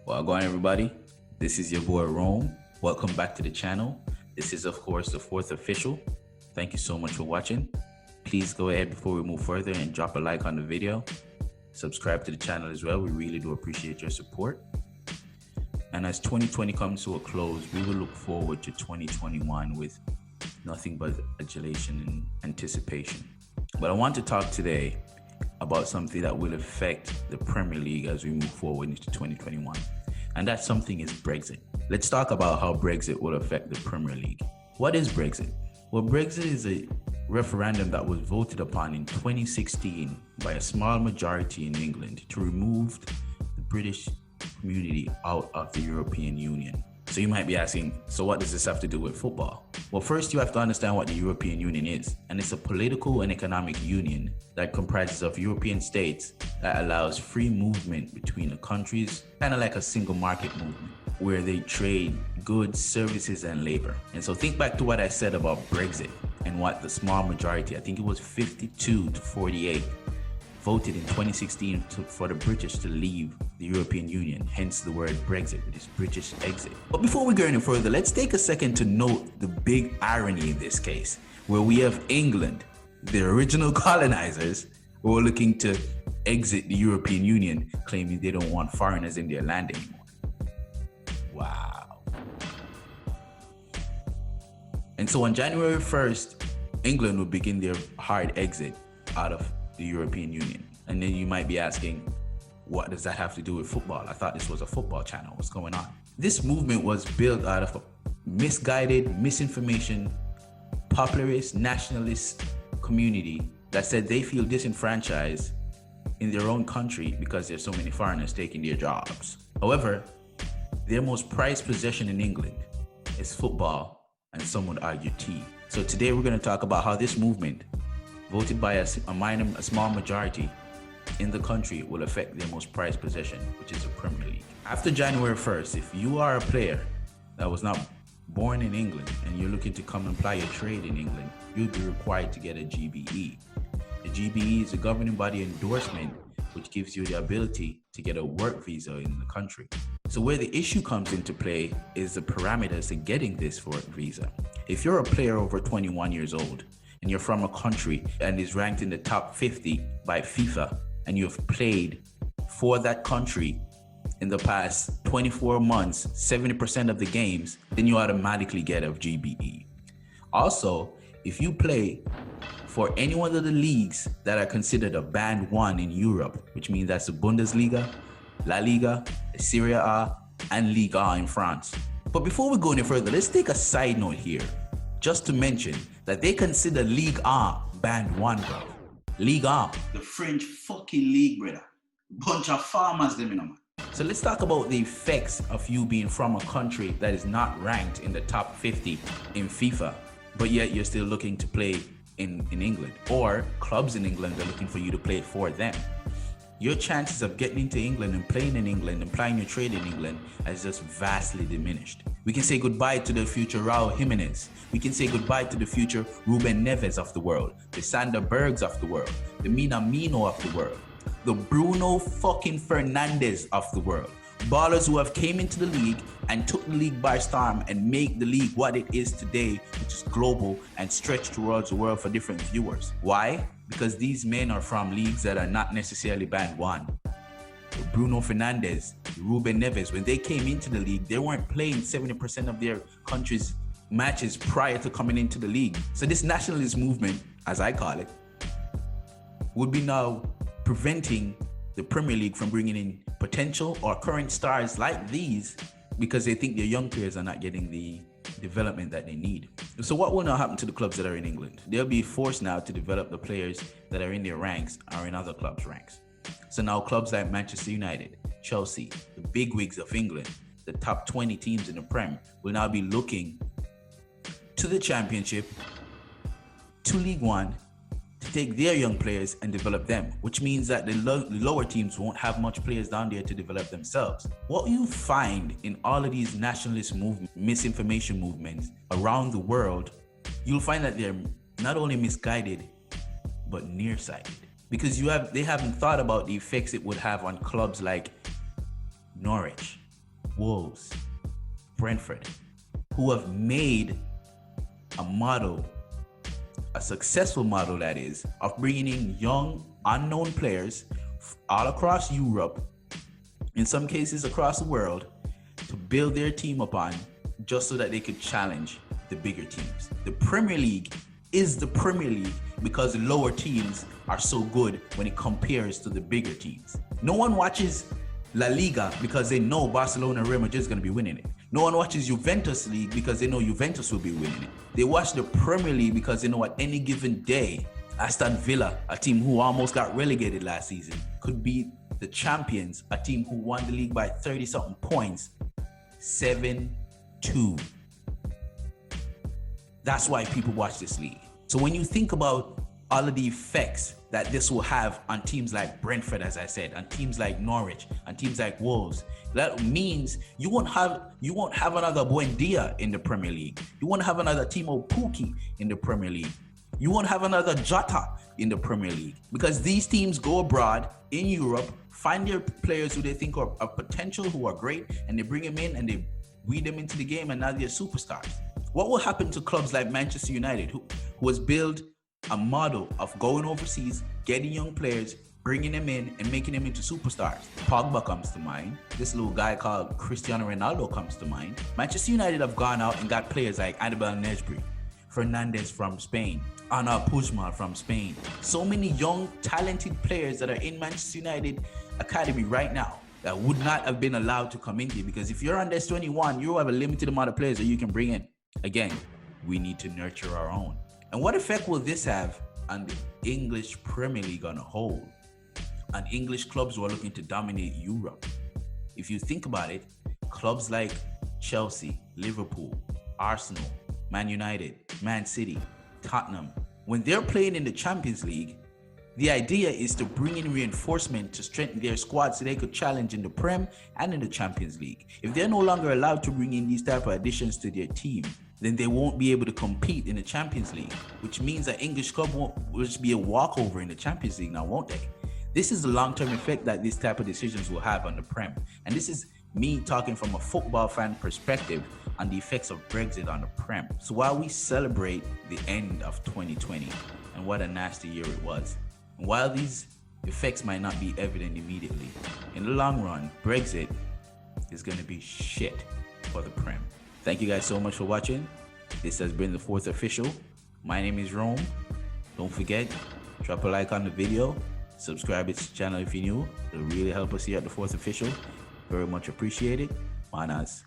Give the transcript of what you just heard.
Well, go on, everybody. This is your boy Rome. Welcome back to the channel. This is, of course, the fourth official. Thank you so much for watching. Please go ahead before we move further and drop a like on the video. Subscribe to the channel as well. We really do appreciate your support. And as 2020 comes to a close, we will look forward to 2021 with nothing but adulation and anticipation. But I want to talk today about something that will affect the Premier League as we move forward into 2021. And that something is Brexit. Let's talk about how Brexit will affect the Premier League. What is Brexit? Well, Brexit is a referendum that was voted upon in 2016 by a small majority in England to remove the British community out of the European Union. So you might be asking, so what does this have to do with football? Well, first you have to understand what the European Union is. And it's a political and economic union that comprises of European states that allows free movement between the countries, kind of like a single market movement, where they trade goods, services, and labor. And so think back to what I said about Brexit and what the small majority, I think it was 52 to 48, voted in 2016 for the British to leave the European Union, hence the word Brexit, which is British exit. But before we go any further, let's take a second to note the big irony in this case, where we have England, the original colonizers, who are looking to exit the European Union, claiming they don't want foreigners in their land anymore. Wow. And so on January 1st, England will begin their hard exit out of the European Union. And then you might be asking, what does that have to do with football? I thought this was a football channel. What's going on? This movement was built out of a misguided, misinformation, popularist, nationalist community that said they feel disenfranchised in their own country because there's so many foreigners taking their jobs. However, their most prized possession in England is football, and some would argue tea. So today we're going to talk about how this movement, voted by a small majority in the country, will affect their most prized possession, which is the Premier League. After January 1st, if you are a player that was not born in England and you're looking to come and apply your trade in England, you'll be required to get a GBE. The GBE is a governing body endorsement which gives you the ability to get a work visa in the country. So where the issue comes into play is the parameters to getting this work visa. If you're a player over 21 years old and you're from a country and is ranked in the top 50 by FIFA, and you've played for that country in the past 24 months, 70% of the games, then you automatically get a GBE. Also, if you play for any one of the leagues that are considered a band one in Europe, which means that's the Bundesliga, La Liga, Serie A, and Liga in France. But before we go any further, let's take a side note here, just to mention that they consider Ligue 1 band one, bro. Ligue 1, the French fucking league, brother. Bunch of farmers, them, you know, man. So let's talk about the effects of you being from a country that is not ranked in the top 50 in FIFA, but yet you're still looking to play in England, or clubs in England are looking for you to play for them. Your chances of getting into England and playing in England and plying your trade in England has just vastly diminished. We can say goodbye to the future Raul Jimenez. We can say goodbye to the future Ruben Neves of the world, the Sander Bergs of the world, the Minamino of the world, the Bruno fucking Fernandes of the world. Ballers who have came into the league and took the league by storm and make the league what it is today, which is global and stretched towards the world for different viewers. Why? Because these men are from leagues that are not necessarily band one. Bruno Fernandes, Ruben Neves, when they came into the league, they weren't playing 70% of their country's matches prior to coming into the league. So this nationalist movement, as I call it, would be now preventing the Premier League from bringing in potential or current stars like these because they think their young players are not getting the development that they need. So what will now happen to the clubs that are in England? They'll be forced now to develop the players that are in their ranks or in other clubs' ranks. So now clubs like Manchester United, Chelsea, the bigwigs of England, the top 20 teams in the Prem will now be looking to the Championship, to League One, to take their young players and develop them, which means that the lower teams won't have much players down there to develop themselves. What you find in all of these nationalist misinformation movements around the world, you'll find that they're not only misguided, but nearsighted. Because they haven't thought about the effects it would have on clubs like Norwich, Wolves, Brentford, who have made a model, a successful model that is, of bringing in young, unknown players all across Europe, in some cases across the world, to build their team upon just so that they could challenge the bigger teams. The Premier League is the Premier League because the lower teams are so good when it compares to the bigger teams. No one watches La Liga because they know Barcelona and Real Madrid is going to be winning it. No one watches Juventus League because they know Juventus will be winning it. They watch the Premier League because they know at any given day, Aston Villa, a team who almost got relegated last season, could beat the champions, a team who won the league by 30-something points, 7-2. That's why people watch this league. So when you think about all of the effects that this will have on teams like Brentford, as I said, on teams like Norwich, on teams like Wolves, that means you won't have another Buendia in the Premier League. You won't have another Timo Pukki in the Premier League. You won't have another Jota in the Premier League, because these teams go abroad in Europe, find their players who they think are potential, who are great, and they bring them in and they weed them into the game, and now they're superstars. What will happen to clubs like Manchester United, who has built a model of going overseas, getting young players, bringing them in and making them into superstars? Pogba comes to mind. This little guy called Cristiano Ronaldo comes to mind. Manchester United have gone out and got players like Annabel Nesbri, Fernandez from Spain, Ana Pujmal from Spain. So many young, talented players that are in Manchester United Academy right now that would not have been allowed to come in here, because if you're under 21, you have a limited amount of players that you can bring in. Again, we need to nurture our own. And what effect will this have on the English Premier League on a whole? On English clubs who are looking to dominate Europe? If you think about it, clubs like Chelsea, Liverpool, Arsenal, Man United, Man City, Tottenham, when they're playing in the Champions League, the idea is to bring in reinforcement to strengthen their squad so they could challenge in the Prem and in the Champions League. If they're no longer allowed to bring in these type of additions to their team, then they won't be able to compete in the Champions League, which means that English club will just be a walkover in the Champions League now, won't they? This is the long-term effect that these type of decisions will have on the Prem. And this is me talking from a football fan perspective on the effects of Brexit on the Prem. So while we celebrate the end of 2020 and what a nasty year it was, and while these effects might not be evident immediately, in the long run, Brexit is going to be shit for the Prem. Thank you guys so much for watching. This has been the Fourth Official. My name is Rome. Don't forget, drop a like on the video, subscribe to the channel if you're new. It'll really help us here at the Fourth Official. Very much appreciated. Manas.